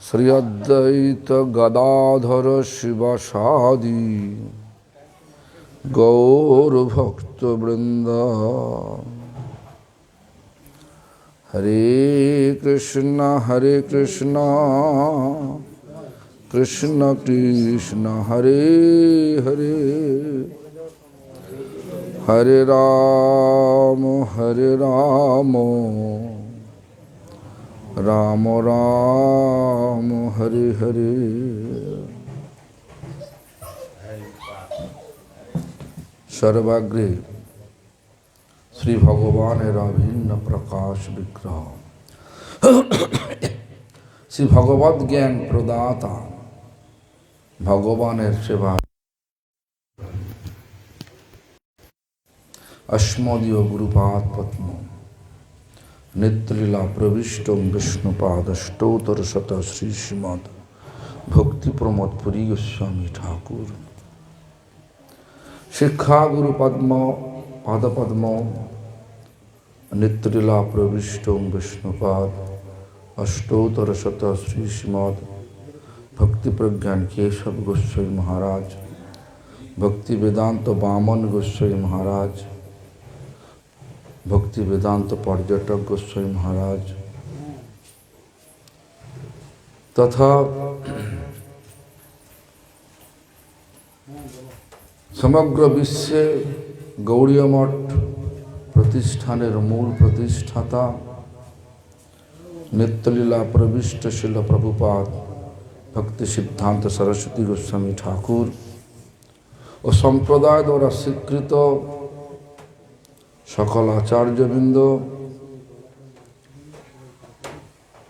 श्री अद्वैत गदाधर शिवासादि गौरभक्तवृंद हरे कृष्ण कृष्ण कृष्ण हरे हरे हरे राम राम राम हरे हरे। सर्वाग्रे श्री भगवानेर अभिन्न प्रकाश विग्रह श्री भगवद ज्ञान प्रदाता भगवानेर सेवा अस्मदीय गुरुपाद पद्म नित्यलीला प्रविष्ट विष्णुपादष्टोत्तर शत श्री श्रीमद भक्ति प्रमोद पुरी गोस्वामी ठाकुर शिक्षा गुरु पद्म पाद पद्म नित्यलीला प्रविष्ट विष्णुपाद अष्टोत्तर शत श्री श्रीमद भक्ति प्रज्ञान केशव गोस्वामी महाराज भक्ति वेदांत वामन गोस्वामी महाराज भक्ति वेदांत पर्यटक गोस्वामी महाराज तथा समग्र विश्व गौड़ीय मठ प्रतिष्ठानेर मूल प्रतिष्ठाता नित्यलीला प्रविष्ट शिल प्रभुपाद भक्ति सिद्धांत सरस्वती गोस्वामी ठाकुर और संप्रदाय द्वारा स्वीकृत सकल आचार्यवृंद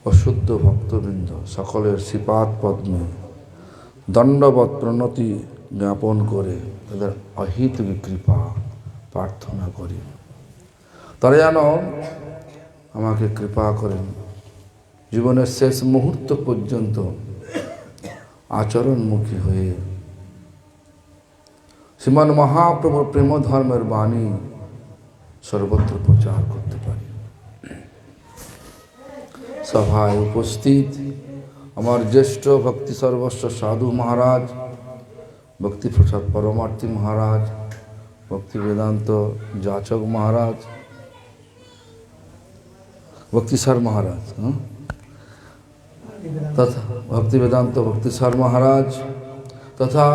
और शुद्ध भक्तवृंद सकलेर श्रीपाद पद्मे दंडवत प्रणति ज्ञापन करे तादेर अहितकी कृपा प्रार्थना करी तारा जेन आमाके कृपा करें जीवनेर शेष मुहूर्त पर्यन्त आचरणमुखी हुए श्रीमान महाप्रभुर प्रेम धर्मेर बाणी सर्वत्र प्रचार करते पारी। सभाय उपस्थित हमार ज्येष्ठ भक्ति सर्वस्व साधु महाराज भक्ति प्रसाद परमार्थी महाराज भक्ति वेदांत जाचक महाराज भक्ति सर महाराज तथा भक्ति वेदांत भक्ति सर महाराज तथा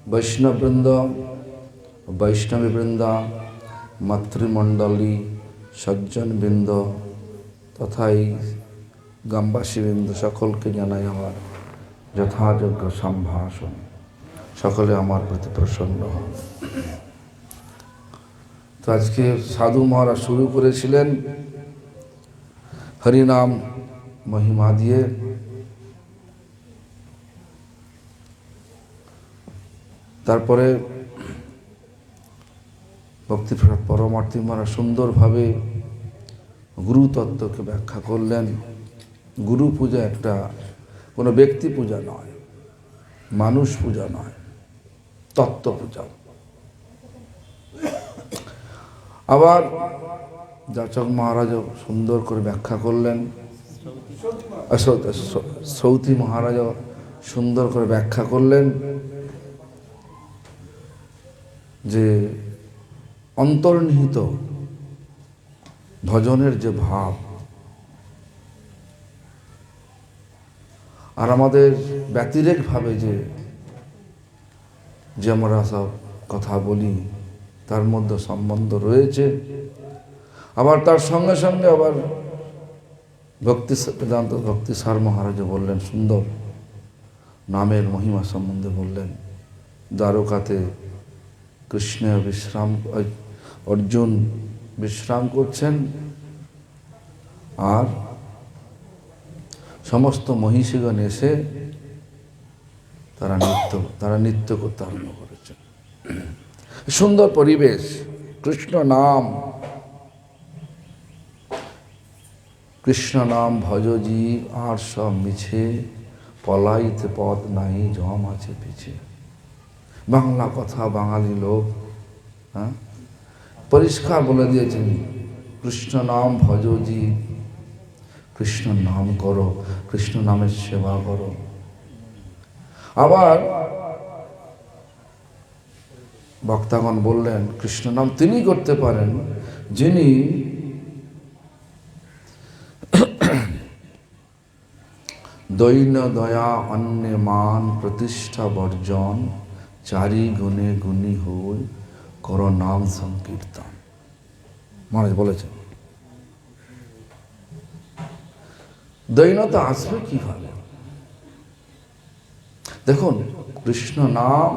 वैष्णव वृंद वैष्णवी वृंदा मातृमंडली सज्जन बृंद तथा ग्रामवासी बृंद सकल के जानाई आमार यथायोग्य सम्भाषण सकले आमार प्रति प्रसन्न हन। तो आज के साधु महाराज शुरू करेছিলেন हरिनाम महिमा दिए तारपरे भक्ति परमार्थी महाराज सुंदर भावे गुरु तत्व के व्याख्या करलें। गुरु पूजा एक कोनो व्यक्ति पूजा नय मानुष पूजा नय तत्व पूजा। आबार जाचक महाराज सुंदर कर व्याख्या करलें सौती महाराज सुंदर कर व्याख्या करलें जे अंतर्निहित भजनेर जे भाव और आमादेर व्यतिरेक भावे जे आमरा सब कथा बोली तार मध्य सम्बन्ध रयेछे। आबार तार संगे संगे आबार भक्ति वेदांत भक्ति सार महाराज बोलें सुंदर नामेर महिमा सम्बन्धे बोलें द्वारकाते कृष्ण विश्राम अर्जुन विश्राम करছেন और समस्त महिषीगण एसे तारा नृत्य करते आरम्भ करेছেন। सुंदर परिवेश कृष्ण नाम भजो जी आर सब मिछे पलाइते पथ नाई जम आछे पीछे बांगला कथा बांगाली लोग परिष्कार बोले दिए कृष्ण नाम भजो जी কৃষ্ণ নাম করো, কৃষ্ণ নামের সেবা করো। আবার বক্তাগণ বললেন কৃষ্ণ নাম তিনি করতে পারেন যিনি দৈন্য দয়া অন্য মান প্রতিষ্ঠা বর্জন চারি গুণে গুণী হই কর নাম সংকীর্তন। মহারাজ বলেছেন দৈন্যতা আসবে কিভাবে? দেখুন, কৃষ্ণ নাম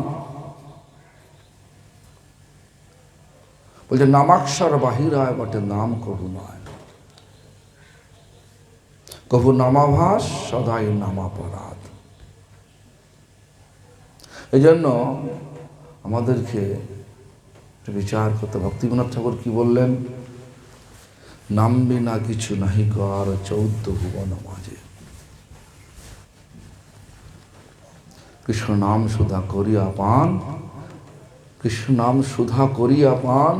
বলছে নামাক্ষর বাহিরায় বটে নাম কবু নয়, কবু নামাভাস সদাই নামাপরাধ। এই জন্য আমাদেরকে বিচার করতে। ভক্তিবিনোদ ঠাকুর কি বললেন? নাম বিনা কিছু নাহি আর 14 ভুবন মাঝে। কৃষ্ণ নাম সুধা করিয়া পান, কৃষ্ণ নাম সুধা করিয়া পান,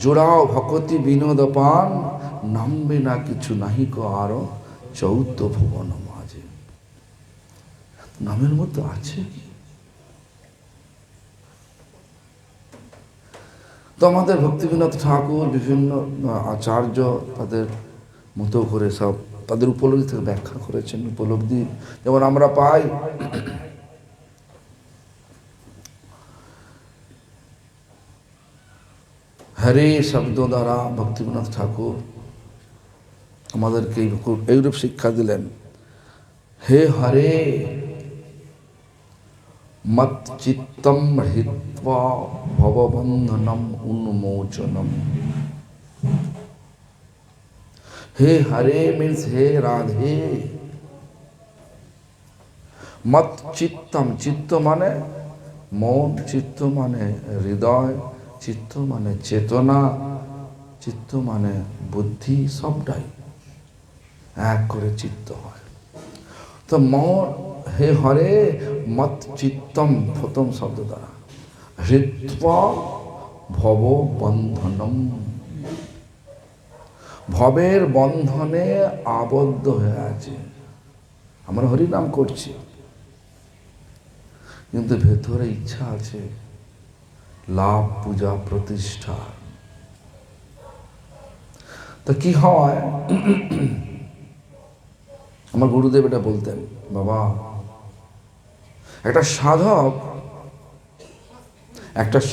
জোড়াও ভকতি বিনোদ পান, নাম বিনা কিছু নাহি আর 14 ভুবন মাঝে। নামের মধ্যে আছে কি? তো আমাদের ভক্তিবিনোদ ঠাকুর বিভিন্ন আচার্য তাদের মতো করে সব তাদের উপলব্ধি থেকে ব্যাখ্যা করেছেন। উপলব্ধি যেমন আমরা পাই, হরে শব্দ দ্বারা ভক্তিবিনোদ ঠাকুর আমাদেরকে এইরূপ শিক্ষা দিলেন, হে হরে মত চিত্তম হৃত্বা ভববন্ধনম উন্মোচনম। হে হরে মিন্স হে রাধে। মত চিত্তম, চিত্ত মানে মন, চিত্ত মানে হৃদয়, চিত্ত মানে চেতনা, চিত্ত মানে বুদ্ধি, সবটাই এক করে চিত্ত হয়। তো মন, হে হরে মত চিত্তম প্রথম শব্দ দ্বারা, হৃত্বা ভব বন্ধনম, ভবের বন্ধনে আবদ্ধ হয়ে আছে। আমরা হরিনাম করছি কিন্তু ভেতরে ইচ্ছা আছে লাভ, পূজা, প্রতিষ্ঠা। তো কি হয়, আমার গুরুদেব এটা বলতেন, বাবা একটা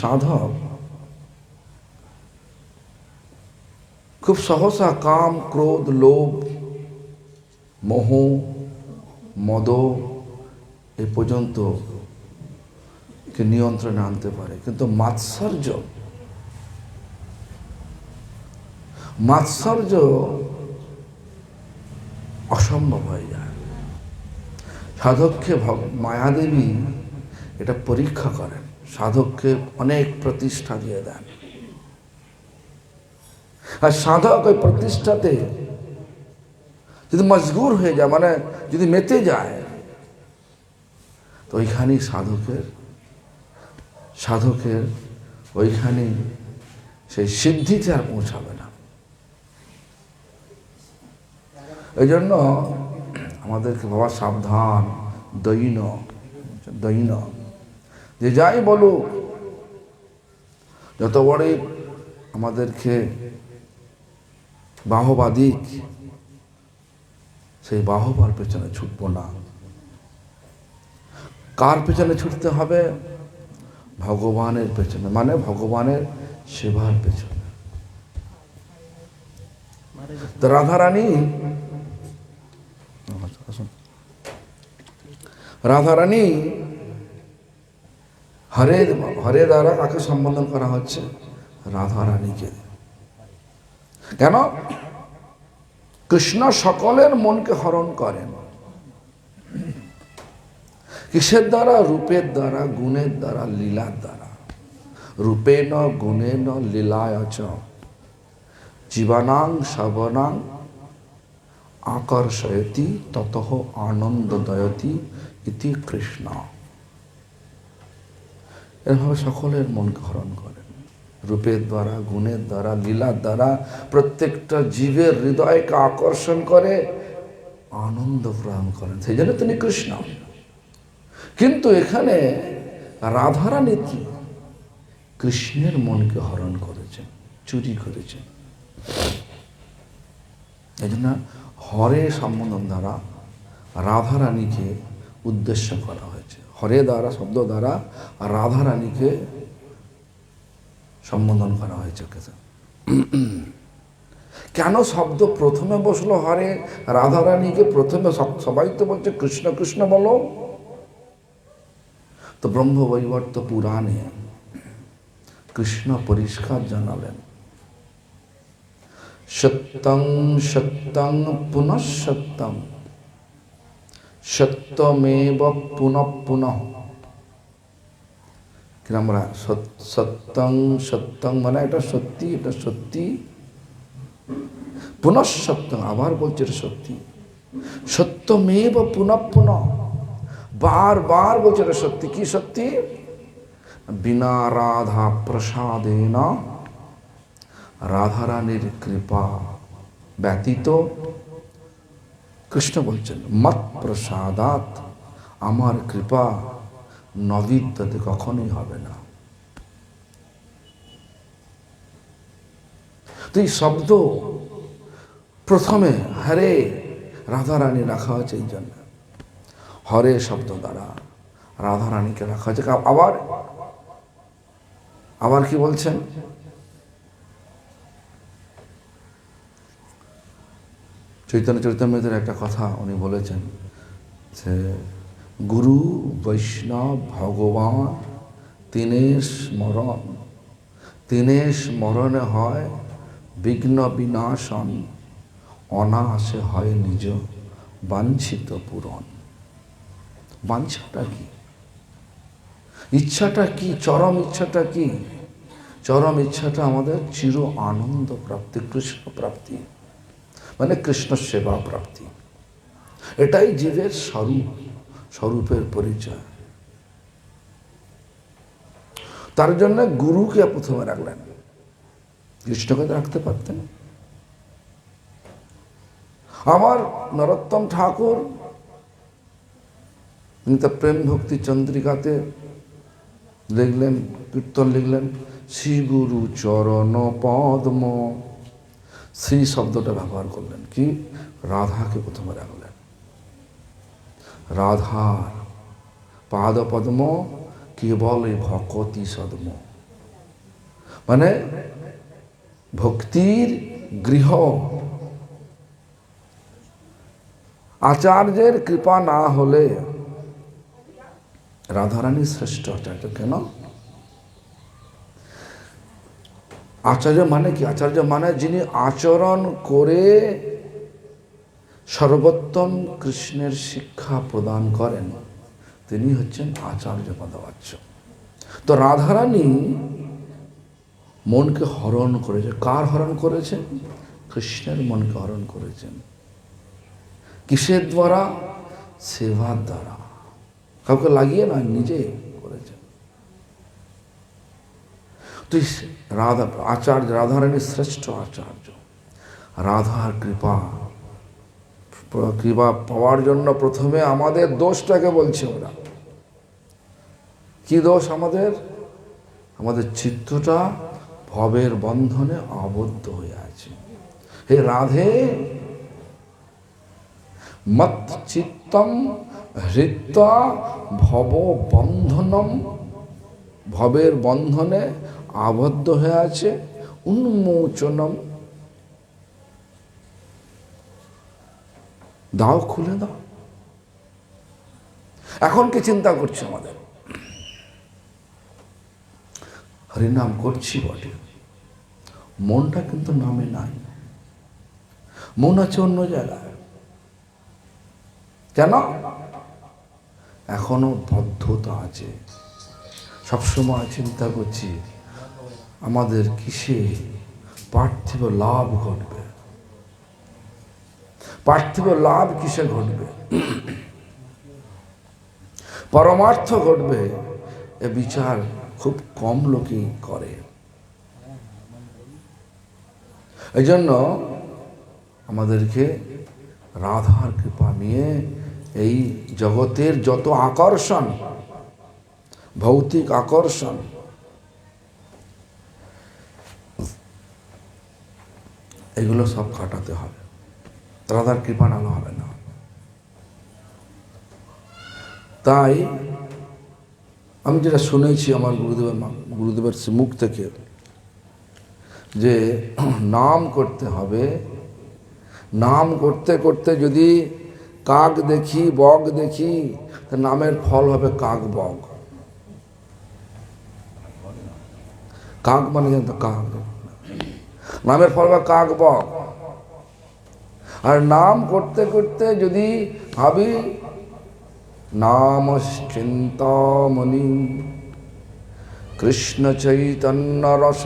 সাধক খুব সহসা কাম, ক্রোধ, লোভ, মোহ, মদ এ পর্যন্ত কে নিয়ন্ত্রণে আনতে পারে, কিন্তু মাৎসর্য অসম্ভব হয়ে যায়। সাধককে মায়াদেবী এটা পরীক্ষা করেন, সাধককে অনেক প্রতিষ্ঠা দিয়ে দেন, আর সাধক ওই প্রতিষ্ঠাতে যদি মজবুর হয়ে যায়, মানে যদি মেতে যায়, তো ওইখানেই সাধকের ওইখানে সেই সিদ্ধিতে আর পৌঁছাবে না। এই জন্য আমাদেরকে বাবা সাবধান, দৈন্য যে যাই বলুক, যত বড়ই আমাদেরকে বাহবা দিক, সেই বাহবার পেছনে ছুটব না। কার পেছনে ছুটতে হবে? ভগবানের পেছনে, মানে ভগবানের সেবার পেছনে। তো রাধারানী হরে দ্বারা কাকে সম্বোধন করা হচ্ছে? রাধারানীকে। কেন? কৃষ্ণ সকলের মনকে হরণ করেন। কিসের দ্বারা? রূপের দ্বারা, গুণের দ্বারা, লীলার দ্বারা। রূপেণ গুণেন লীলায় চ জীবানাং শবনাং আকর্ষয়তি ততঃ আনন্দদয়তি ইতি কৃষ্ণ। এভাবে সকলের মনকে হরণ করেন, রূপের দ্বারা, গুণের দ্বারা, লীলার দ্বারা প্রত্যেকটা জীবের হৃদয়কে আকর্ষণ করে আনন্দ প্রদান করেন, সেই জন্য তিনি কৃষ্ণ। কিন্তু এখানে রাধারানী কি কৃষ্ণের মনকে হরণ করেছেন, চুরি করেছেন। এই জন্য হরে সম্বোধন দ্বারা রাধারানীকে উদ্দেশ্য করা হয়েছে। হরে দ্বারা, শব্দ দ্বারা রাধারানীকে সম্বোধন করা হয়েছে। কেন শব্দ প্রথমে বসলো হরে? রাধারানীকে প্রথমে সবাই তো বলছে কৃষ্ণ কৃষ্ণ বলো। তো ব্রহ্মবৈবর্ত পুরাণে কৃষ্ণ পরিষ্কার জানালেন, সত্যং সত্যং পুনঃ সত্যং সত্যমেব পুনঃ পুনঃ। আমরা সত্যং সত্যং মানে এটা সত্যি, এটা সত্যি, পুনঃ সত্যং আবার বলছে এটা সত্যি, সত্যমেব পুনঃ পুনঃ বারবার বলছে এটা সত্যি। কি সত্যি? বিনা রাধা প্রসাদেন, রাধারানীর কৃপা ব্যতীত, কৃষ্ণ বলছেন মত প্রসাদাত, আমার কৃপা নবিদ্যতে কখনোই হবে না। তো এই শব্দ প্রথমে হরে রাধারানী রাখা হয়েছে এই জন্য, হরে শব্দ দ্বারা রাধারানীকে রাখা হয়েছে। আবার আবার কি বলছেন? চৈতন্য চরিতামৃতের একটা কথা উনি বলেছেন যে গুরু বৈষ্ণব ভগবান তিনের স্মরণ, তিনের স্মরণে হয় বিঘ্ন বিনাশন, অনায়াসে হয় নিজ বাঞ্ছিত পূরণ। বাঞ্ছাটা কি? ইচ্ছাটা কি? চরম ইচ্ছাটা কি? চরম ইচ্ছাটা আমাদের চির আনন্দ প্রাপ্তি, কৃষ্ণ প্রাপ্তি, মানে কৃষ্ণ সেবা প্রাপ্তি। এটাই জীবের স্বরূপ, স্বরূপের পরিচয়। তার জন্য গুরুকে প্রথমে রাখলেন, কৃষ্ণকে রাখতে পারতেন। আমার নরোত্তম ঠাকুর প্রেম ভক্তি চন্দ্রিকাতে লিখলেন, কীর্তন লিখলেন, শ্রী গুরু চরণ পদ্ম, শ্রী শব্দটা ব্যবহার করলেন। কি? রাধাকে প্রথমে রাখলেন। রাধার পাদ পদ্ম কেবল এই ভকতি সদ্ম, মানে ভক্তির গৃহ। আচার্যের কৃপা না হলে, রাধারানী শ্রেষ্ঠ আচার্য। কেন? আচার্য মানে কি? আচার্য মানে যিনি আচরণ করে সর্বোত্তম কৃষ্ণের শিক্ষা প্রদান করেন, তিনি হচ্ছেন আচার্য পদবাচ্য। তো রাধারানী মনকে হরণ করেছে। কার হরণ করেছেন? কৃষ্ণের মনকে হরণ করেছেন। কিসের দ্বারা? সেবার দ্বারা। কাউকে লাগিয়ে না, নিজে করেছেন। তো রাধা আচার্য, রাধারানী শ্রেষ্ঠ আচার্য। রাধার কৃপা কৃপা পাওয়ার জন্য প্রথমে আমাদের দোষটাকে বলছে ওরা। কি দোষ আমাদের? আমাদের চিত্তটা ভবের বন্ধনে আবদ্ধ হয়ে আছে। হে রাধে, মত চিত্তম হৃত্বা ভব বন্ধনম, ভবের বন্ধনে আবদ্ধ হয়ে আছে, উন্মোচনম, দাও, খুলে দাও। এখন কি চিন্তা করছে আমাদের? হরিনাম করছি বটে, মনটা কিন্তু নামে নাই, মন আছে অন্য জায়গায়। কেন? এখনো বদ্ধতা আছে। সবসময় চিন্তা করছি আমাদের কিসে পার্থিব লাভ ঘটবে, পার্থিব লাভ কিসে ঘটবে, পরমার্থ ঘটবে, এ বিচার খুব কম লোকই করে। এই জন্য আমাদেরকে রাধার কৃপা নিয়ে এই জগতের যত আকর্ষণ, ভৌতিক আকর্ষণ, এগুলো সব কাটাতে হবে। রাধার কৃপা নালে হবে না। তাই আমি যেটা শুনেছি আমার গুরুদেবের মুখ থেকে, যে নাম করতে হবে, নাম করতে করতে যদি কাক দেখি, বক দেখি, তা নামের ফল হবে কাক বক। কাক মানে জানতো কাক, নামের ফল হবে কাক বক। আর নাম করতে করতে যদি ভাবি নাম চিন্তামণি কৃষ্ণ চৈতন্য রস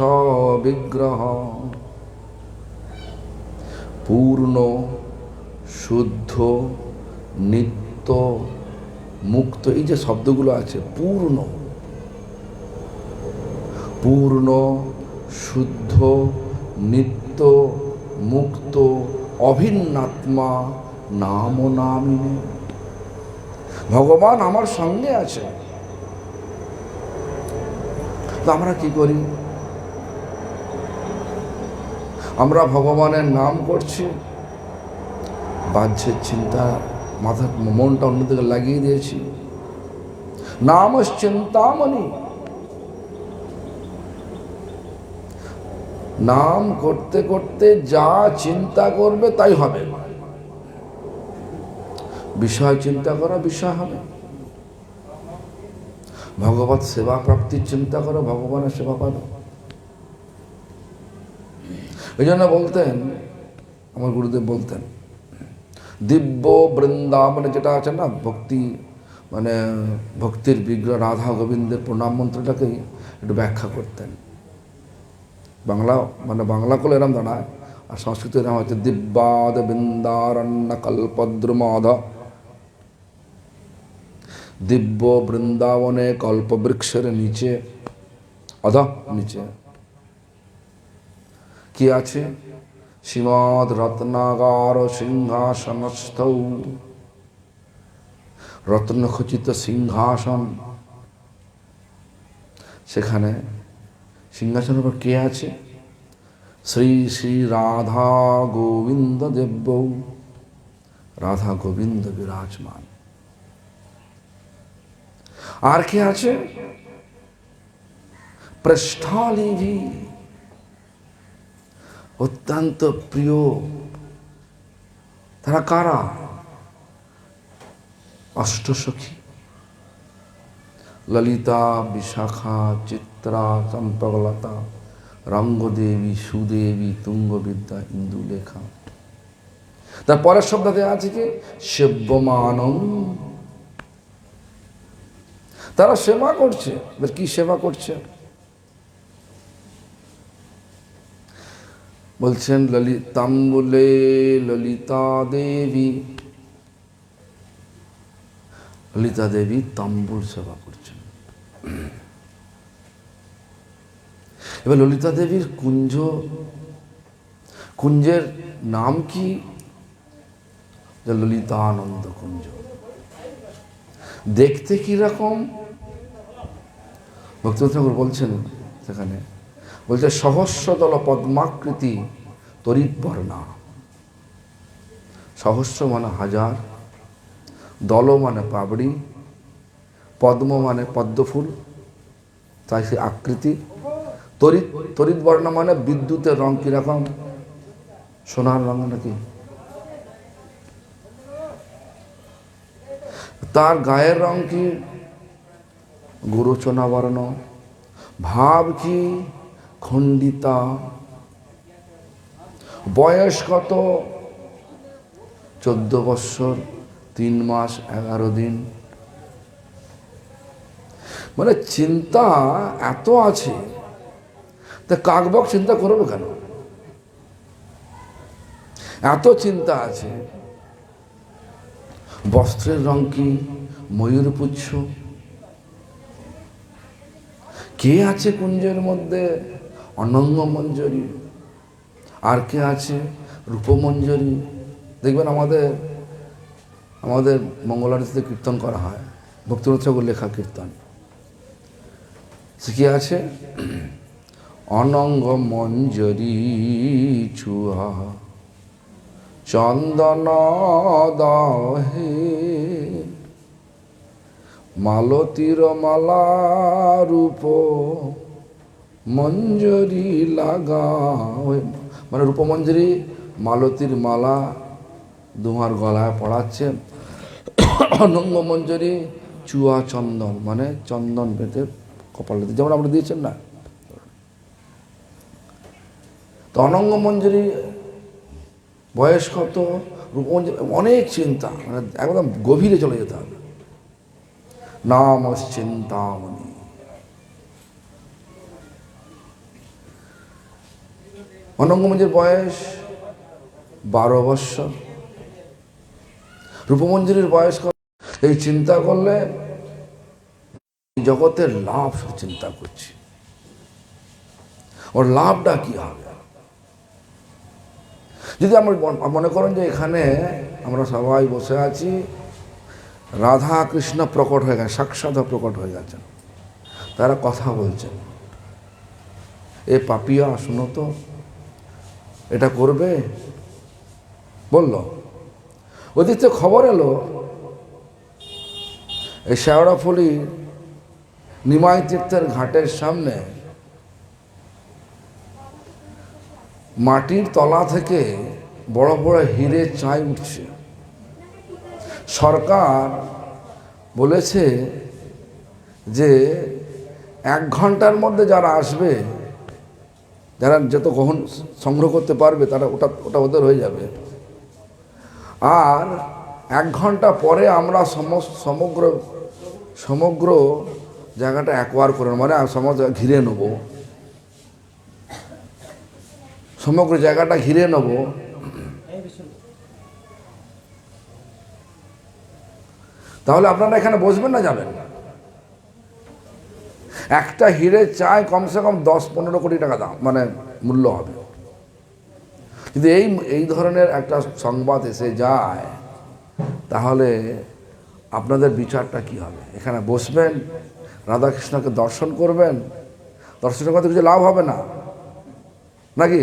বিগ্রহ, পূর্ণ শুদ্ধ নিত্য মুক্ত, এই যে শব্দগুলো আছে, পূর্ণ, পূর্ণ শুদ্ধ নিত্য মুক্ত অভিন্নাত্মা নাম নামিনী। ভগবান আমার সঙ্গে আছে। তো আমরা কি করি? আমরা ভগবানের নাম করছি, বাহ্যের চিন্তা, মাথার মনটা অন্যদিকে লাগিয়ে দিয়েছি। নাম চিন্তামণি, নাম করতে করতে যা চিন্তা করবে তাই হবে। বিষয় চিন্তা করা, বিষয় হবে। ভগবত সেবা প্রাপ্তির চিন্তা করো, ভগবানের সেবা পাবে। এই জন্য বলতেন, আমার গুরুদেব বলতেন, দিব্য বৃন্দাবনে যেটা আছে না, ভক্তি মানে ভক্তির বিগ্রহ রাধা গোবিন্দের প্রণাম মন্ত্রটাকেই একটু ব্যাখ্যা করতেন। বাংলা মানে বাংলা করলে এরম দাঁড়ায়, আর সংস্কৃত এরম হচ্ছে দিব্যাদ বৃন্দারণ্য কল্পদ্রুমধ। দিব্য বৃন্দাবনে কল্পবৃক্ষের নিচে, অধ নিচে কি আছে? শ্রীমদ রত্নাগার সিংহাসনস্থ, রত্নখচিত সিংহাসন। সেখানে সিংহাসনের উপর কে আছে? শ্রী শ্রী রাধা গোবিন্দ দেব্য, রাধা গোবিন্দ বিরাজমান। আর কে আছে? পৃষ্ঠালিভি, অত্যন্ত প্রিয়। তারা কারা? অষ্টসখী, ললিতা, বিশাখা, চিত্রা, চম্পকলতা, রঙ্গদেবী, সুদেবী, তুঙ্গবিদ্যা, ইন্দুলেখা। তারপরের শব্দতে আছে কি? সেব্যমানম। তারা সেবা করছে। কি সেবা করছে? বলছেন ললিতাম্বুলে ললিতা দেবী, ললিতা দেবী তাম্বুল সেবা করছেন। এবার ললিতা দেবীর কুঞ্জ, কুঞ্জের নাম কি? ললিতানন্দ কুঞ্জ। দেখতে কি রকম? ভক্তিবিনোদ ঠাকুর বলছেন সেখানে, বলছে সহস্রদল পদ্মাকৃতি তরিৎবর্ণা। সহস্র মানে হাজার, দল মানে পাবড়ি, পদ্ম মানে পদ্মফুল, তাই সে আকৃতি। তরিৎবর্ণা মানে বিদ্যুতের রং কিরকম? সোনার রং নাকি? তার গায়ের রং কি? গুরুচনা বর্ণ। ভাব কি? খণ্ডিতা। বয়স কত? 14 বৎসর 3 মাস 11 দিন। মানে চিন্তা এত আছে, তা কাকবক চিন্তা করবো কেন? এত চিন্তা আছে। বস্ত্রের রং কি? ময়ূরপুচ্ছ। কে আছে কুঞ্জের মধ্যে? অনঙ্গ মঞ্জরী। আর কে আছে? রূপমঞ্জরী। দেখবেন আমাদের মঙ্গলারতিতে কীর্তন করা হয়, ভক্তিনাথ ঠাকুর লেখা কীর্তন। সে কি আছে? অনঙ্গ মঞ্জরি চুয়া চন্দন দহে মালতীর মালা রূপ মঞ্জরি লাগা। মানে রূপমঞ্জরি মালতীর মালা তোমার গলায় পড়াচ্ছে। অনঙ্গ মঞ্জরি চুয়া চন্দন, মানে চন্দন বেঁধে কপালে, যেমন আপনি দিয়েছেন না। তো অনঙ্গ মঞ্জরি বয়স কত, রূপমঞ্জরি, অনেক চিন্তা, মানে একদম গভীরে চলে যেতে হবে। নাম চিন্তামণি। অনঙ্গ মঞ্জরির বয়স 12 বৎসর, রূপমঞ্জরির বয়স কত? এই চিন্তা করলে জগতের লাভ শুধু চিন্তা করছি, ওর লাভটা কি হবে। যদি আমরা মনে করেন যে এখানে আমরা সবাই বসে আছি, রাধা কৃষ্ণ প্রকট হয়ে গেছে, সাক্ষাৎ প্রকট হয়ে গেছেন, তারা কথা বলছেন, এ পাপিয়া শুনো তো, এটা করবে বলল। ওদিক থেকে খবর এলো এই শেওড়াফুলি নিমাই তীর্থের ঘাটের সামনে মাটির তলা থেকে বড় বড় হিরে চাই উঠছে। সরকার বলেছে যে 1 ঘন্টার মধ্যে যারা আসবে, যারা যত গ্রহণ সংগ্রহ করতে পারবে, তারা ওটা ওদের হয়ে যাবে। আর 1 ঘন্টা পরে আমরা সমগ্র জায়গাটা অ্যাকোয়ার করে, মানে সমগ্র ঘিরে নেব, সমগ্র জায়গাটা ঘিরে নেব। তাহলে আপনারা এখানে বসবেন না যাবেন? একটা হিরে চাই কমসে কম 10-15 কোটি টাকা দাম, মানে মূল্য হবে। যদি এই ধরনের একটা সংবাদ এসে যায়, তাহলে আপনাদের বিচারটা কি হবে? এখানে বসবেন, রাধাকৃষ্ণকে দর্শন করবেন, দর্শনের কথা কিছু লাভ হবে না নাকি?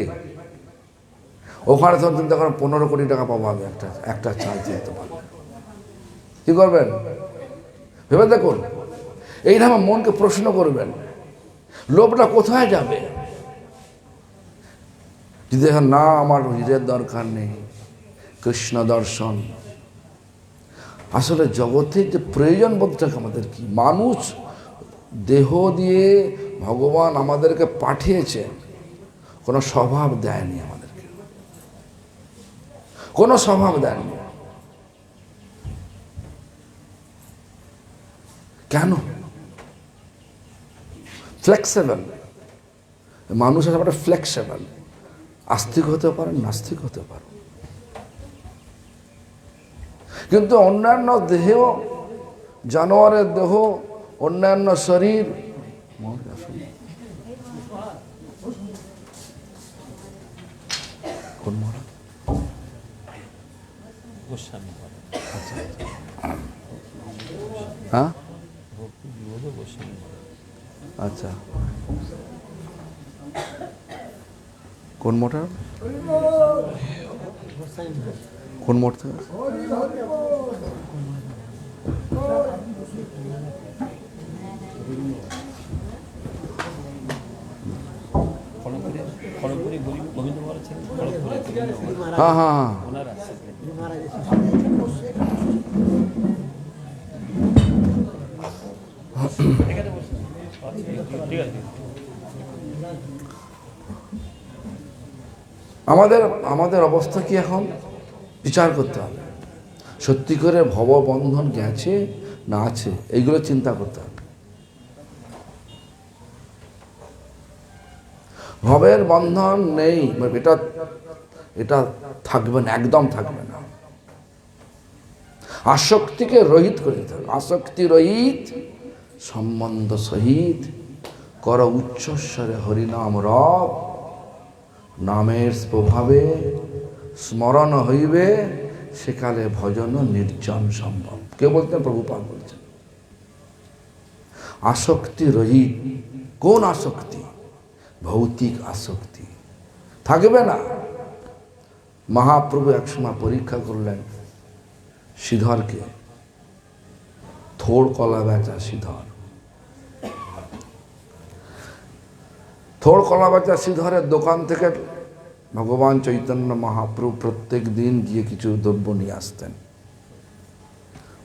ওখানে তখন চিন্তা করেন 15 কোটি টাকা পাবো আমি একটা চাল চিনতে পারবেন, কি করবেন ভেবে দেখুন। এইভাবে মনকে প্রশ্ন করবেন, লোভটা কোথায় যাবে? যদি এখন না, আমার হীরের দরকার নেই, কৃষ্ণ দর্শন। আসলে জগতের যে প্রয়োজন বোধটাকে আমাদের কি, মানুষ দেহ দিয়ে ভগবান আমাদেরকে পাঠিয়েছেন, কোনো স্বভাব দেয়নি আমাদেরকে, কোনো স্বভাব দেয়নি। কেন? ফ্লেক্সিবল মানুষ আছে, একটা ফ্লেক্সিবল, আস্তিক হতে পারেন, নাস্তিক হতে পারেন, কিন্তু অন্যান্য দেহ, জানোয়ারের দেহ, অন্যান্য শরীর, হ্যাঁ আচ্ছা, কোন মোটর, কোন মোট থেকে? হ্যাঁ হ্যাঁ হ্যাঁ, আমাদের অবস্থা কি এখন বিচার করতে হবে। সত্যি করে ভববন্ধন গেছে না আছে, এইগুলো চিন্তা করতে হবে। ভবের বন্ধন নেই, এটা থাকবে না, একদম থাকবে না। আসক্তিকে রহিত করে দিতে হবে। আসক্তি রহিত, সম্বন্ধ সহিত কর উচ্চস্বরে হরিনাম রব, নামের প্রভাবে স্মরণ হইবে সেকালে ভজন নির্জন সম্ভব। কে বলতেন? প্রভুপাদ বলছেন। আসক্তি রহিত। কোন আসক্তি? ভৌতিক আসক্তি থাকবে না। মহাপ্রভু একসময় পরীক্ষা করলেন শ্রীধরকে। থোড় কলা বেচা শ্রীধর, থোড় কলা বেচা শ্রীধরের দোকান থেকে ভগবান চৈতন্য মহাপ্রভু প্রত্যেক দিন গিয়ে কিছু দ্রব্য নিয়ে আসতেন।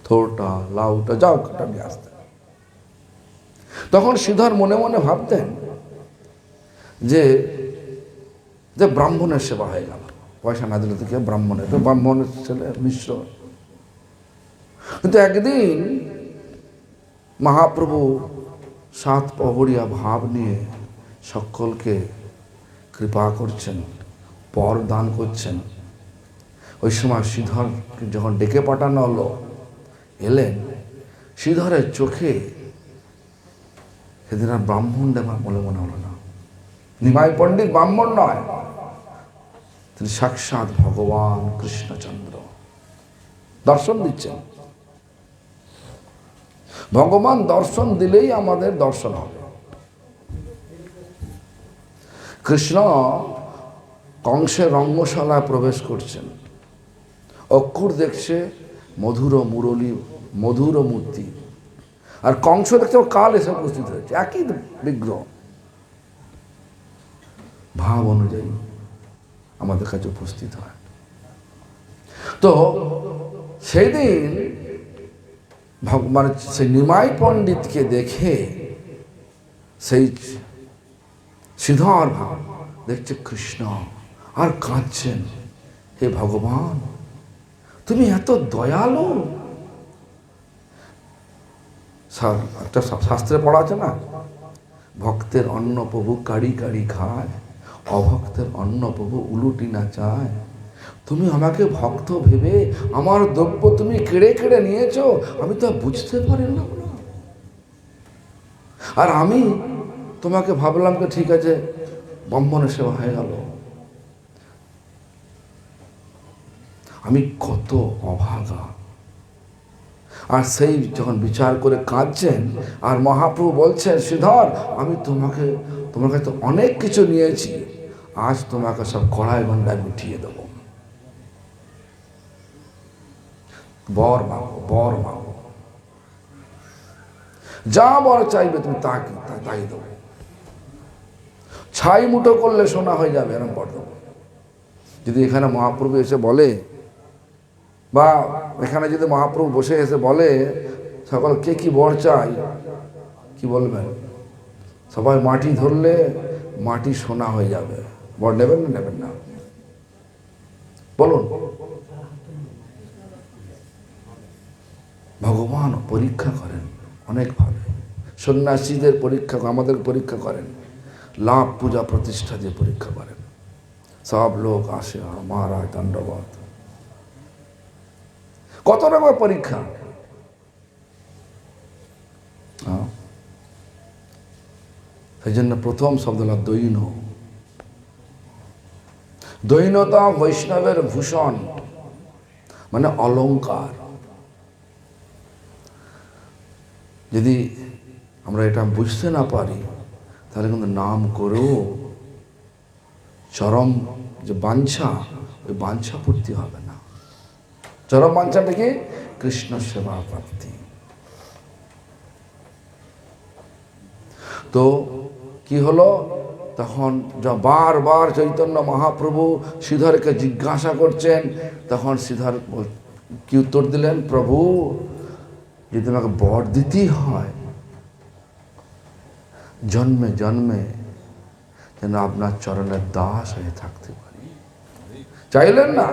থোড়টা, লাউটা, যাও কাটা নিয়ে আসতেন। তখন শ্রীধর মনে মনে ভাবতেন যে যে ব্রাহ্মণের সেবা হয়ে গেল, পয়সা না দিলে থেকে ব্রাহ্মণের, তো ব্রাহ্মণের ছেলে মিশ্র। কিন্তু একদিন মহাপ্রভু সাত পহরিয়া ভাব নিয়ে সকলকে কৃপা করছেন, পর দান করছেন। ওই সময় শ্রীধরকে যখন ডেকে পাঠানো হলো, এলেন। শ্রীধরের চোখে সেদিন আর ব্রাহ্মণ দেবা বলে মনে হলো না। নিমাই পণ্ডিত ব্রাহ্মণ নয়, তিনি সাক্ষাৎ ভগবান কৃষ্ণচন্দ্র দর্শন দিচ্ছেন। ভগবান দর্শন দিলেই আমাদের দর্শন হবে। কৃষ্ণ কংসের রঙ্গশালায় প্রবেশ করছেন, অক্ষুর দেখছে মধুর মুরলী, মধুর মূর্তি, আর কংস দেখছে কাল এসে উপস্থিত হয়েছে, একই বিগ্রহ। ভাব অনুযায়ী আমাদের কাছে উপস্থিত হয়। তো সেই দিন ভগবান সেই নিমাই পণ্ডিতকে দেখে সেই শ্রীধর ভাব দেখছে কৃষ্ণ আর কাঁদছেন, হে ভগবান তুমি এত দয়ালু। একটা শাস্ত্রে পড়া আছে না, ভক্তের অন্ন প্রভু কাড়ি কাড়ি খায়, অভক্তের অন্ন প্রভু উলুটি না চায়। তুমি আমাকে ভক্ত ভেবে আমার দ্রব্য তুমি কেড়ে কেড়ে নিয়েছো, আমি তো বুঝতে পারি না। আর আমি তোমাকে ভাবলাম যে ঠিক আছে ব্রাহ্মণের সেবা হয়ে গেল। আমি কত অভাগা। আর সেই যখন বিচার করে কাঁদছেন, আর মহাপ্রভু বলছেন শ্রীধর আমি তোমার কাছে অনেক কিছু নিয়েছি, আজ তোমাকে সব কড়াই গন্ডায় মিটিয়ে দেব। বর মাগো, বর মাগো, যা বর চাইবে তুমি তাই দেবো। ছাই মুঠো করলে সোনা হয়ে যাবে, এরকম বর দেবো। যদি এখানে মহাপ্রভু এসে বলে, বা এখানে যদি মহাপ্রভু বসে এসে বলে সকল কে কি বর চাই, কি বলবেন? সবাই মাটি ধরলে মাটি সোনা হয়ে যাবে। বর নেবেন না নেবেন না বলুন? ভগবান পরীক্ষা করেন অনেকভাবে। সন্ন্যাসীদের পরীক্ষা, আমাদের পরীক্ষা করেন, লাভ পূজা প্রতিষ্ঠা দিয়ে পরীক্ষা করেন। সব লোক আসে মহারাজ দণ্ডবত, কত রকমের পরীক্ষা। সেই জন্য প্রথম শব্দ হল দৈন। দৈনতা বৈষ্ণবের ভূষণ, মানে অলংকার। যদি আমরা এটা বুঝতে না পারি তাহলে কিন্তু নাম করেও চরম যে বাঞ্ছা, ওই বাঞ্ছা পূর্তি হবে না। চরম বাঞ্ছাটা কি? কৃষ্ণ সেবা প্রাপ্তি। তো কি হলো তখন? বারবার চৈতন্য মহাপ্রভু শ্রীধরকে জিজ্ঞাসা করছেন, তখন শ্রীধর কি উত্তর দিলেন? প্রভু যদি তোমাকে বর দিতেই হয়, জন্মে জন্মে যেন আপনার চরণের দাস হয়ে থাকতে পারি। চাইলেন না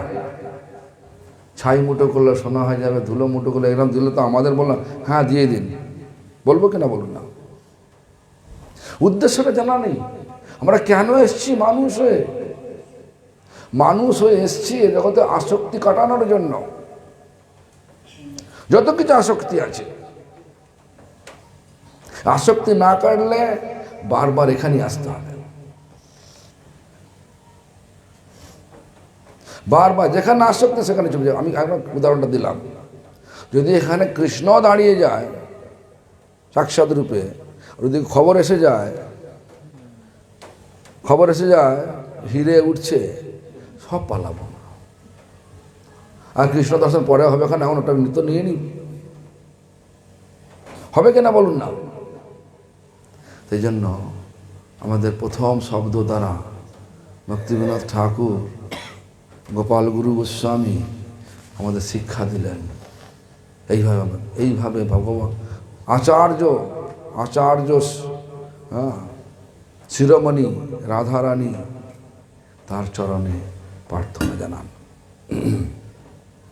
ছাই মুঠো করলে সোনা হয়ে যাবে, ধুলো মুঠো করলে এরকম দিলে তো আমাদের বললাম হ্যাঁ দিয়ে দিন, বলবো কিনা বলুন না? উদ্দেশ্যটা জানা নেই। আমরা কেন এসছি? মানুষ হয়ে এসছি এ জগতে আসক্তি কাটানোর জন্য। যত কিছু আসক্তি আছে, আসক্তি না কাটলে বারবার এখানে আসতে হবে। বারবার যেখানে আসক্তি সেখানে চলে যায়। আমি একবার উদাহরণটা দিলাম, যদি এখানে কৃষ্ণ দাঁড়িয়ে যায় সাক্ষাৎ রূপে, যদি খবর এসে যায় হিরে উঠছে, সব পালাবো। আর কৃষ্ণ দর্শন পরে হবে, এখন এখন ওটা নৃত্য নিয়ে নি, হবে কিনা বলুন না। সেই জন্য আমাদের প্রথম শব্দ দ্বারা ভক্তিবিনোদ ঠাকুর, গোপাল গুরু গোস্বামী আমাদের শিক্ষা দিলেন। এইভাবে ভগবান আচার্য শিরোমণি রাধারানী তার চরণে প্রার্থনা জানান,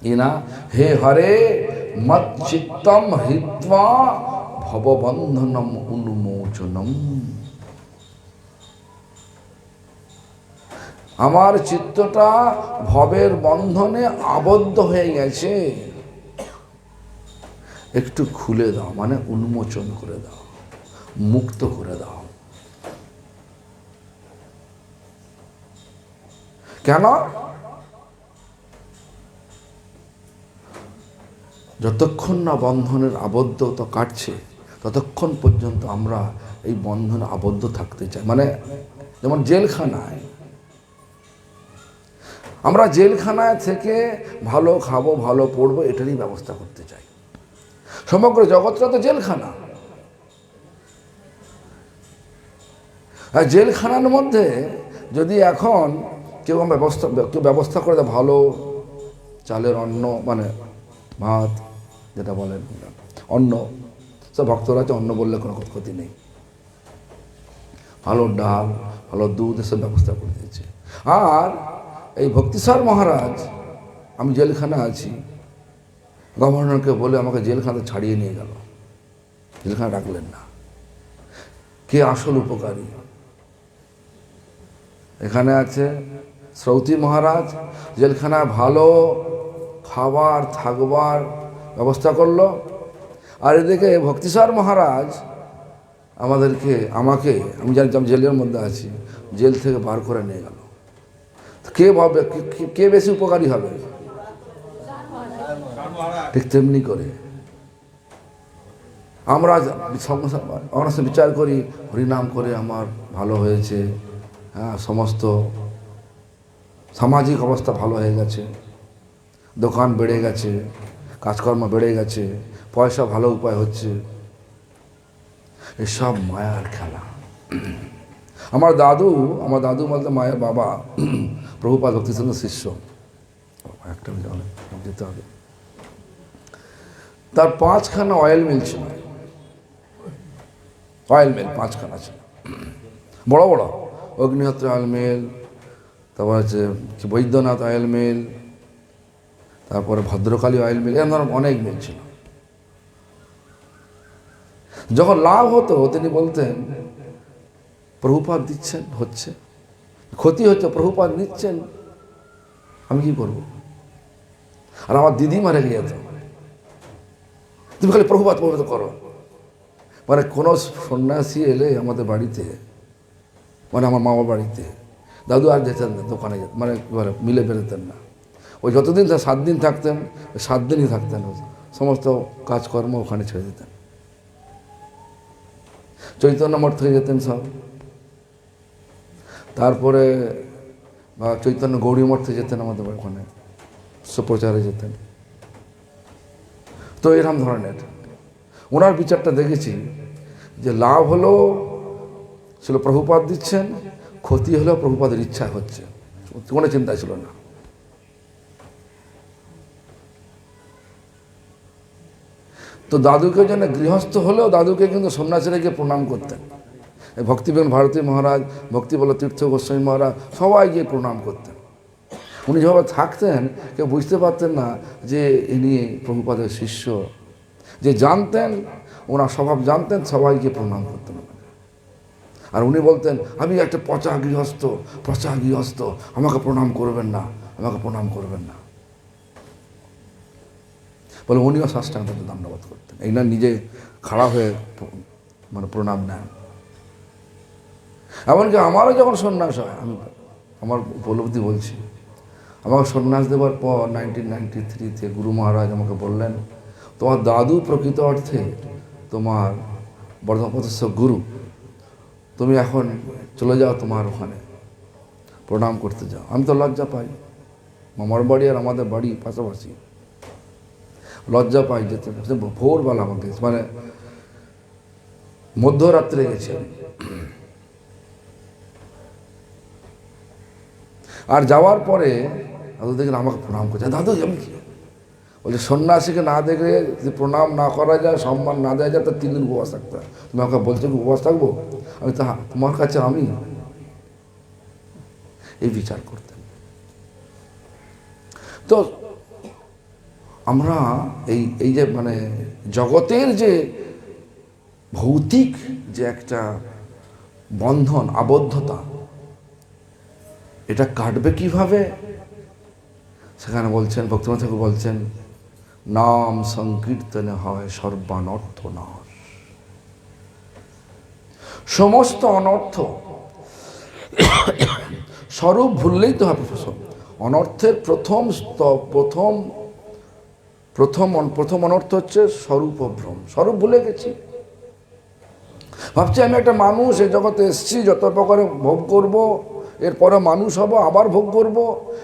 ইনা হে হরে মচ্চিত্তম হৃত্বা ভববন্ধনম উন্মোচনম। আমার চিত্তটা ভবের বন্ধনে আবদ্ধ হয়ে গেছে, একটু খুলে দাও, মানে উন্মোচন করে দাও, মুক্ত করে দাও। কেন? যতক্ষণ না বন্ধনের আবদ্ধতা কাটছে ততক্ষণ পর্যন্ত আমরা এই বন্ধনে আবদ্ধ থাকতে চাই। মানে যেমন জেলখানায়, আমরা জেলখানায় থেকে ভালো খাবো, ভালো পড়বো, এটারই ব্যবস্থা করতে চাই। সমগ্র জগৎটা তো জেলখানা। আর জেলখানার মধ্যে যদি এখন কেউ ব্যবস্থা করে দেয় ভালো চালের অন্ন, মানে ভাত যেটা বলেন অন্ন, সব ভক্তরা আছে, অন্ন বললে কোনো ক্ষতি নেই, ভালো ডাল, ভালো দুধ, এসব ব্যবস্থা করে দিয়েছে। আর এই ভক্তিসার মহারাজ, আমি জেলখানা আছি, গভর্নরকে বলে আমাকে জেলখানা ছাড়িয়ে নিয়ে গেল, জেলখানা রাখলেন না। কে আসল উপকারী? এখানে আছে শ্রৌতি মহারাজ, জেলখানায় ভালো খাবার থাকবার ব্যবস্থা করলো, আর এদিকে ভক্তিসার মহারাজ আমাকে আমি জানি আমি জেলের মধ্যে আছি, জেল থেকে বার করে নিয়ে গেল। কে ভাবে কে বেশি উপকারী হবে? ঠিক তেমনি করে আমরা বিচার করি, হরিনাম করে আমার ভালো হয়েছে, হ্যাঁ, সমস্ত সামাজিক অবস্থা ভালো হয়ে গেছে, দোকান বেড়ে গেছে, কাজকর্ম বেড়ে গেছে, পয়সা ভালো উপায় হচ্ছে। এসব মায়ার খেলা। আমার দাদু বলতে মায়ের বাবা প্রভুপাদ ভক্তিচন্দ্র শিষ্য, একটা দিতে হবে। তার 5খানা অয়েল মিল ছিল, অয়েল মিল 5খানা ছিল, বড় বড়। অগ্নিহোত্র অয়েল মিল, তারপর হচ্ছে বৈদ্যনাথ অয়েল মিল, তারপরে ভদ্রকালী অয়েল মিল, এরকম ধরনের অনেক মিল ছিল। যখন লাভ হতো তিনি বলতেন প্রভুপাদ দিচ্ছেন, হচ্ছে ক্ষতি হচ্ছে, প্রভুপাদ নিচ্ছেন, আমি কি করব? আর আমার দিদি মারা যেত, তুমি খালি প্রভুপাদ করো। মানে কোনো সন্ন্যাসী এলে আমাদের বাড়িতে, মানে আমার মামার বাড়িতে, দাদু আর যেতেন না, দোকানে যেতেন, মানে মিলে বেরোতেন না। ওই যতদিন 7 দিন থাকতেন, 7 দিনই থাকতেন, সমস্ত কাজকর্ম ওখানে ছেড়ে দিতেন। চৈতন্য মঠ থেকে যেতেন সব, তারপরে চৈতন্য গৌরী মঠ থেকে যেতেন আমাদের ওখানে, সুপ্রচারে যেতেন। তো এরকম ধরনের ওনার বিচারটা দেখেছি যে লাভ হলো ছিল প্রভুপাদ দিচ্ছেন, ক্ষতি হলেও প্রভুপাদের ইচ্ছা হচ্ছে, কোনো চিন্তা ছিল না। তো দাদুকে জন্য গৃহস্থ হলেও দাদুকে কিন্তু সন্ন্যাসীরা গিয়ে প্রণাম করতেন। ভক্তিবেন ভারতী মহারাজ, ভক্তিবল্লভ তীর্থ গোস্বামী মহারাজ সবাই গিয়ে প্রণাম করতেন। উনি যেভাবে থাকতেন কেউ বুঝতে পারতেন না যে ইনি প্রভুপাদের শিষ্য। যে জানতেন, ওনার স্বভাব জানতেন, সবাই গিয়ে প্রণাম করতেন। আর উনি বলতেন আমি একটা পচা গৃহস্থ, আমাকে প্রণাম করবেন না, আমাকে প্রণাম করবেন না বলে উনিও সাষ্টাঙ্গ দণ্ডবোধ করতেন। এই না নিজে খাড়া হয়ে মানে প্রণাম নেন। এমনকি আমারও যখন সন্ন্যাস হয়, আমি আমার উপলব্ধি বলছি, আমাকে সন্ন্যাস দেওয়ার পর 1993-তে গুরু মহারাজ আমাকে বললেন, তোমার দাদু প্রকৃত অর্থে তোমার বর্ধমানপথস্থ গুরু, তুমি এখন চলে যাও তোমার ওখানে প্রণাম করতে যাও। আমি তো লজ্জা পাই, মামার বাড়ি আর আমাদের বাড়ি পাশাপাশি, লজ্জা পাই যেতে। ভোরবেলা আমাকে মানে মধ্যরাত্রে গেছি আমি। আর যাওয়ার পরে দাদু দেখলেন আমাকে প্রণাম করছে। দাদু আমি কি বলছে, সন্ন্যাসীকে না দেখে যদি প্রণাম না করা যায়, সম্মান না দেওয়া যায়, তো 3 দিন উপবাস থাকতে হয়। তুমি আমাকে বলছো কি উপবাস থাকবো? আমি তা তোমার কাছে আমি এই বিচার করতেন। তো আমরা এই যে মানে জগতের যে ভৌতিক যে একটা বন্ধন, আবদ্ধতা, এটা কাটবে কিভাবে? সেখানে বলছেন, ভক্তিনাথ ঠাকুর বলছেন, নাম সংকীর্তনে হয় সর্বানর্থ নাশ। সমস্ত অনর্থ স্বরূপ ভুললেই তো হবে। অনর্থের প্রথম অনর্থ হচ্ছে স্বরূপ ভ্রম। স্বরূপ ভুলে গেছি, ভাবছি আমি একটা মানুষ, এই জগতে এসছি যত প্রকারে ভোগ করব, এরপরে মানুষ হব, আবার ভোগ করব।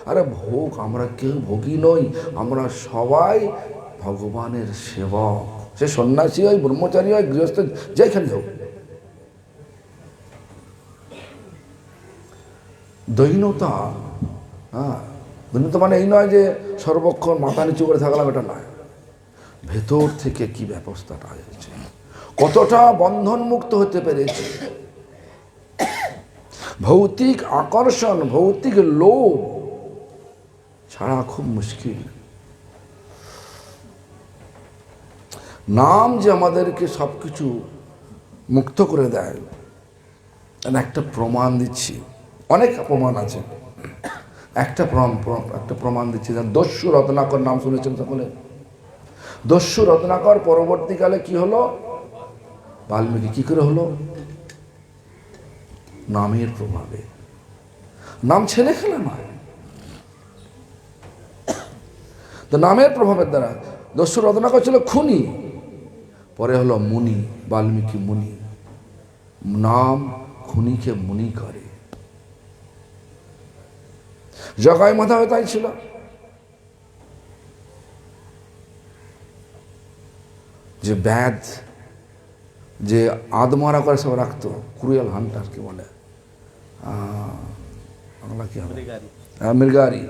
আরে ভোগ আমরা কেউ ভোগী নই, আমরা সবাই ভগবানের সেবক। সে সন্ন্যাসী হয়, ব্রহ্মচারী হয়, গৃহস্থ, যেখানে হোক। দৈনতা, দৈনতা মানে এই নয় যে সর্বক্ষণ মাথা নিচু করে থাকলাম, এটা নয়। ভেতর থেকে কি ব্যবস্থাটা হয়েছে, কতটা বন্ধন মুক্ত হতে পেরেছে। ভৌতিক আকর্ষণ, ভৌতিক লোভ ছাড়া খুব মুশকিল। নাম যে আমাদেরকে সবকিছু মুক্ত করে দেয়, একটা প্রমাণ দিচ্ছি। অনেক প্রমাণ আছে, একটা প্রমাণ দিচ্ছি। দস্যু রত্নাকর নাম শুনেছেন সকলে? দস্যু রত্নাকর পরবর্তীকালে কি হলো? বাল্মীকি কি করে হলো? নামের প্রভাবে। নাম ছেলে খেলা নয়, তো নামের প্রভাবের দ্বারা। দস্যু রত্নাকর ছিল খুনি, পরে হলো মুনি, বাল্মীকি মুনি। নাম খুনিকে মুনি করে। জগাই মাথা তাই ছিল। যে ব্যাধ, যে আদমারা করে সব রাখতো, ক্রুয়েল হান্টার কি বলে, বাংলা কি হবে, মৃগারি,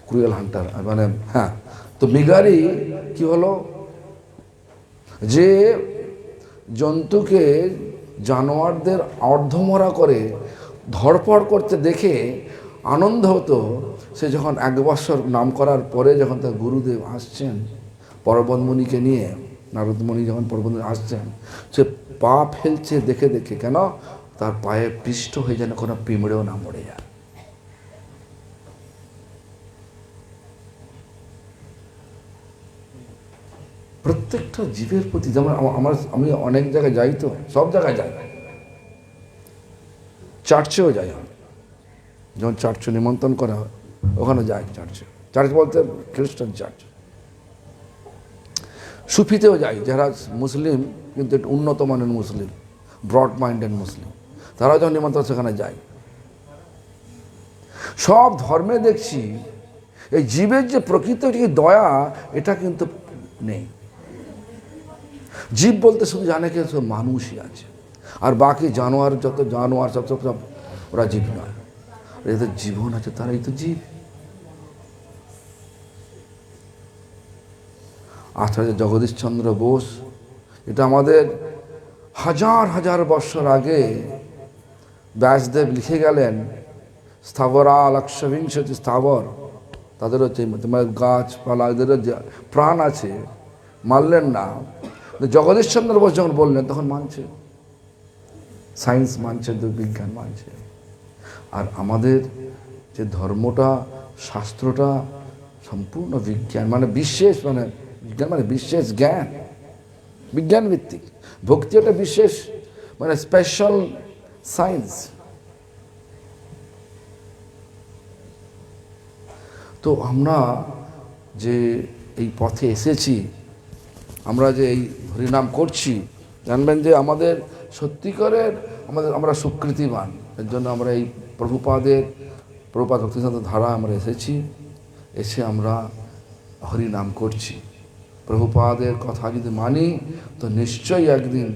ক্রুয়েল হান্টার মানে। হ্যাঁ, তো মৃগারি কি হলো, যে জন্তুকে, জানোয়ারদের অর্ধমরা করে ধরপড় করতে দেখে আনন্দ হতো। সে যখন 1 বছর নাম করার পরে যখন তার গুরুদেব আসছেন পর্বতমণিকে নিয়ে, নারদমণি যখন পর্বতমণি আসছেন, সে পা ফেলছে দেখে দেখে, কেন তার পায়ে পিষ্ট হয়ে যেন কোনো পিঁমড়েও না মরে যায়। প্রত্যেকটা জীবের প্রতি, যেমন আমি অনেক জায়গায় যাই, তো সব জায়গায় যাই, চার্চেও যাই। যখন চার্চে নিমন্ত্রণ করা হয় ওখানে যাই। চার্চ বলতে খ্রিস্টান চার্চ। সুফিতেও যাই, যারা মুসলিম কিন্তু একটু উন্নত মানের মুসলিম, ব্রড মাইন্ডেড মুসলিম, তারাও যখন নিমন্ত্রণ সেখানে যায়। সব ধর্মে দেখছি এই জীবের যে প্রকৃত যে দয়া, এটা কিন্তু নেই। জীব বলতে শুধু জানে কি মানুষই আছে, আর বাকি জানোয়ার, যত জানোয়ার সব ওরা জীব নয়। এদের জীবন আছে, তারাই তো জীব। আচার্য জগদীশচন্দ্র বোস, এটা আমাদের হাজার হাজার বৎসর আগে ব্যাসদেব লিখে গেলেন। স্থাবরা লক্ষবিংশতি স্থাবর, তাদের হচ্ছে গাছপালা, এদের প্রাণ আছে, মানলেন না। জগদীশচন্দ্র বোস যখন বললেন তখন মানছে, সায়েন্স মানছে, বিজ্ঞান মানছে। আর আমাদের যে ধর্মটা, শাস্ত্রটা সম্পূর্ণ বিজ্ঞান, মানে বিশেষ, মানে বিজ্ঞান মানে বিশেষ জ্ঞান, বিজ্ঞান ভিত্তিক। ভক্তি একটা বিশেষ মানে স্পেশাল সায়েন্স। তো আমরা যে এই পথে এসেছি, আমরা যে এই হরিনাম করছি, জানবেন যে আমাদের সত্যিকারের আমরা সুকৃতিবান। এর জন্য আমরা এই প্রভুপাদ ভক্তিসিদ্ধান্ত ধারা আমরা এসেছি, এসে আমরা হরিনাম করছি। প্রভুপাদের কথা যদি মানি তো নিশ্চয়ই একদিন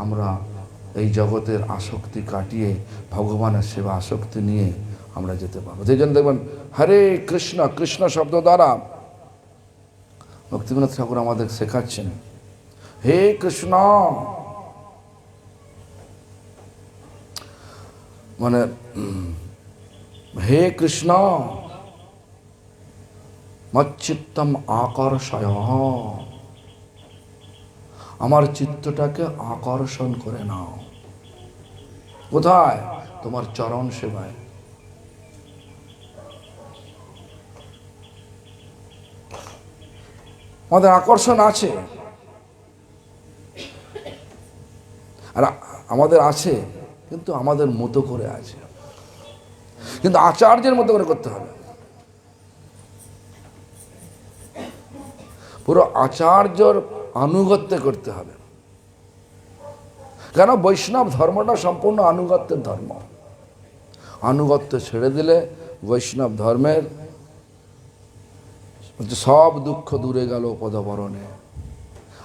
আমরা এই জগতের আসক্তি কাটিয়ে ভগবানের সেবা আসক্তি নিয়ে আমরা যেতে পারবো। সেই জন্য দেখবেন হরে কৃষ্ণ, কৃষ্ণ শব্দ দ্বারা ভক্তিবিনোদ ঠাকুর আমাদের শেখাচ্ছেন হে কৃষ্ণ, মানে হে কৃষ্ণ মচ্চিত্তম আকর্ষয়, আমার চিত্তটাকে আকর্ষণ করে নাও। কোথায়? তোমার চরণ সেবায়। আমাদের আকর্ষণ আছে, আর আমাদের আছে, কিন্তু আমাদের মতো করে আছে, কিন্তু আচার্যের মতো করে করতে হবে। পুরো আচার্যর আনুগত্যে করতে হবে। কেন? বৈষ্ণব ধর্মটা সম্পূর্ণ আনুগত্যের ধর্ম। আনুগত্য ছেড়ে দিলে বৈষ্ণব ধর্মের সব দুঃখ দূরে গেল পদবরণে,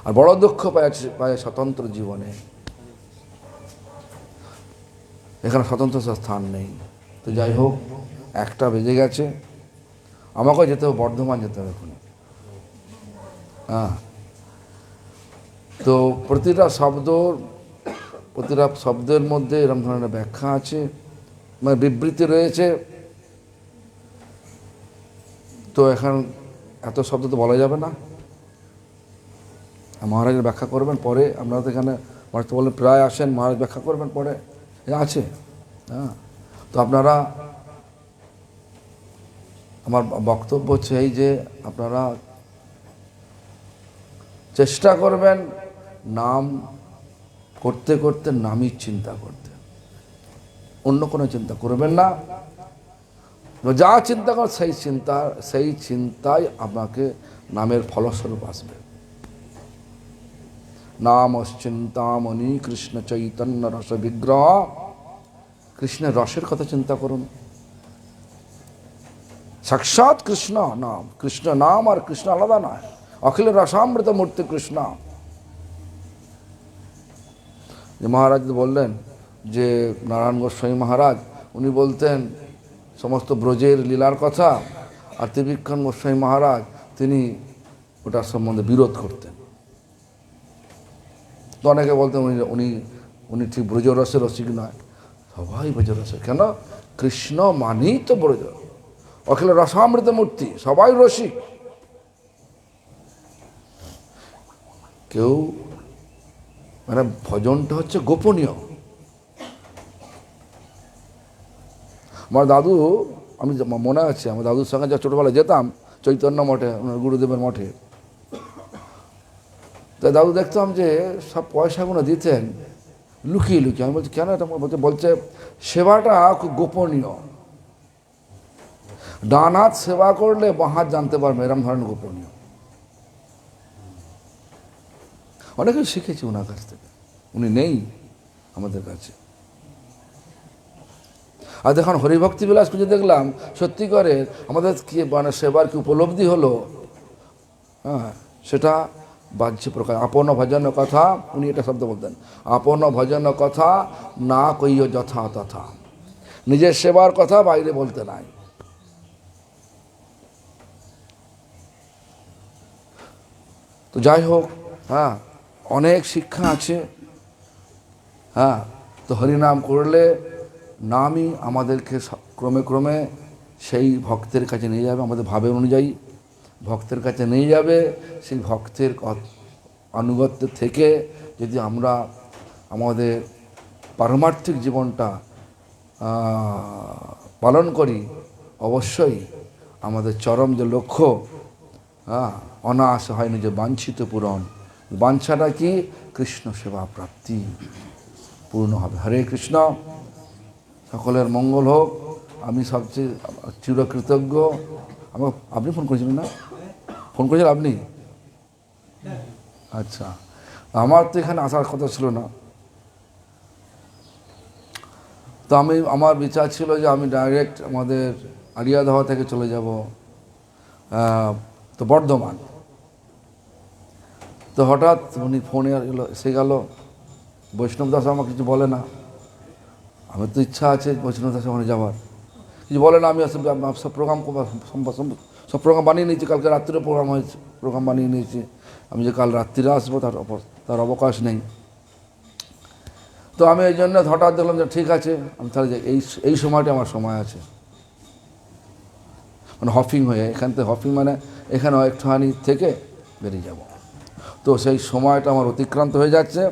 আর বড় দুঃখ পায় স্বতন্ত্র জীবনে। এখানে স্বতন্ত্র স্থান নেই। তো যাই হোক, 1টা বেজে গেছে, আমাকেও যেতে হবে, বর্ধমান যেতে হবে এখন। হ্যাঁ, তো প্রতিটা শব্দের মধ্যে এরকম ধরনের ব্যাখ্যা আছে, মানে বিবৃতি রয়েছে। তো এখন এত শব্দ তো বলা যাবে না। মহারাজের ব্যাখ্যা করবেন পরে। আপনারা তো এখানে মহারাজ তো বলেন প্রায় আসেন, মহারাজ ব্যাখ্যা করবেন পরে, আছে। হ্যাঁ, তো আপনারা, আমার বক্তব্য হচ্ছে এই যে আপনারা চেষ্টা করবেন নাম করতে করতে নামই চিন্তা করতে, অন্য কোনো চিন্তা করবেন না। যা চিন্তা কর সেই চিন্তায় আপনাকে নামের ফলস্বরূপ আসবে। নাম চিন্তামণি কৃষ্ণ চৈতন্য রস বিগ্রহ। কৃষ্ণের রসের কথা চিন্তা করুন। সাক্ষাৎ কৃষ্ণ নাম, কৃষ্ণ নাম আর কৃষ্ণ আলাদা নয়। অখিল রসামৃত মূর্তি কৃষ্ণ। যে মহারাজ বললেন যে নারায়ণ গোস্বামী মহারাজ, উনি বলতেন সমস্ত ব্রজের লীলার কথা, আর ত্রিবিক্রম গোস্বামী মহারাজ তিনি ওটার সম্বন্ধে বিরোধ করতেন। তো অনেকে বলতেন উনি উনি ঠিক ব্রজরসের রসিক নয়। সবাই ব্রজরসের, কেন? কৃষ্ণ মানেই তো ব্রজ, অখিল রসামৃত মূর্তি, সবাই রসিক। কেউ মানে ভজনটা হচ্ছে গোপনীয়। আমার দাদু, আমি মনে আছে আমার দাদুর সঙ্গে যা ছোটোবেলায় যেতাম চৈতন্য মঠে, গুরুদেবের মঠে, তো দাদু দেখতাম যে সব পয়সাগুলো দিতেন লুকিয়ে লুকিয়ে। আমি বলছি কেন এটা? বলছে সেবাটা খুব গোপনীয়, ডান হাত সেবা করলে বাঁ হাত জানতে পারবে, এরম ধরনের গোপনীয়। অনেকে শিখেছি ওনার কাছ থেকে, উনি নেই আমাদের কাছে। আর দেখুন হরিভক্তি বিলাস খুঁজে দেখলাম, সত্যি করে আমাদের কি মানে সেবার কি উপলব্ধি হলো, হ্যাঁ, সেটা বাহ্য প্রকাশ। আপন ভজন কথা, উনি এটা শব্দ বলতেন, আপন ভজন কথা না কইও যথা তথা। নিজের সেবার কথা বাইরে বলতে নাই। তো যাই হোক, হ্যাঁ, অনেক শিক্ষা আছে। হ্যাঁ, তো হরিনাম করলে নামই আমাদেরকে ক্রমে ক্রমে সেই ভক্তের কাছে নিয়ে যাবে, আমাদের ভাবের অনুযায়ী ভক্তের কাছে নিয়ে যাবে। সেই ভক্তের আনুগত্য থেকে যদি আমরা আমাদের পারমার্থিক জীবনটা পালন করি, অবশ্যই আমাদের চরম যে লক্ষ্য, অনায়াসে হয় নিজে বাঞ্ছিত পূরণ। বাঞ্ছাটা কি? কৃষ্ণ সেবা প্রাপ্তি পূর্ণ হবে। হরে কৃষ্ণ, সকলের মঙ্গল হোক। আমি সবচেয়ে চিরকৃতজ্ঞ আমাকে আপনি ফোন করেছিলেন না? ফোন করেছিলেন আপনি? আচ্ছা, আমার তো এখানে আসার কথা ছিল না। তো আমার বিচার ছিল যে আমি ডাইরেক্ট আমাদের আরিয়াদহ থেকে চলে যাব তো বর্ধমান। তো হঠাৎ উনি ফোনে এসে গেল, বৈষ্ণব দাস আমাকে কিছু বলে না। আমার তো ইচ্ছা আছে বৈষ্ণব দাস ওখানে যাওয়ার, কিছু বলে না। আমি সব প্রোগ্রাম বানিয়ে নিয়েছি, কালকে রাত্রিরে প্রোগ্রাম বানিয়ে নিয়েছি। আমি যে কাল রাত্রিরে আসবো তার অবকাশ নেই। তো আমি এই জন্য হঠাৎ দেখলাম যে ঠিক আছে, আমি তাহলে এই সময়টা আমার সময় আছে, মানে হফিং হয়ে এখান থেকে হফিং মানে এখানে একটুখানি থেকে বেরিয়ে যাব। তো সেই সময়টা আমার অতিক্রান্ত হয়ে যাচ্ছে।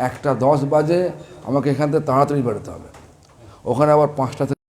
1:10 বাজে আমাকে এখান থেকে তাড়াতাড়ি বেরোতে হবে, ওখানে আবার 5টা থেকে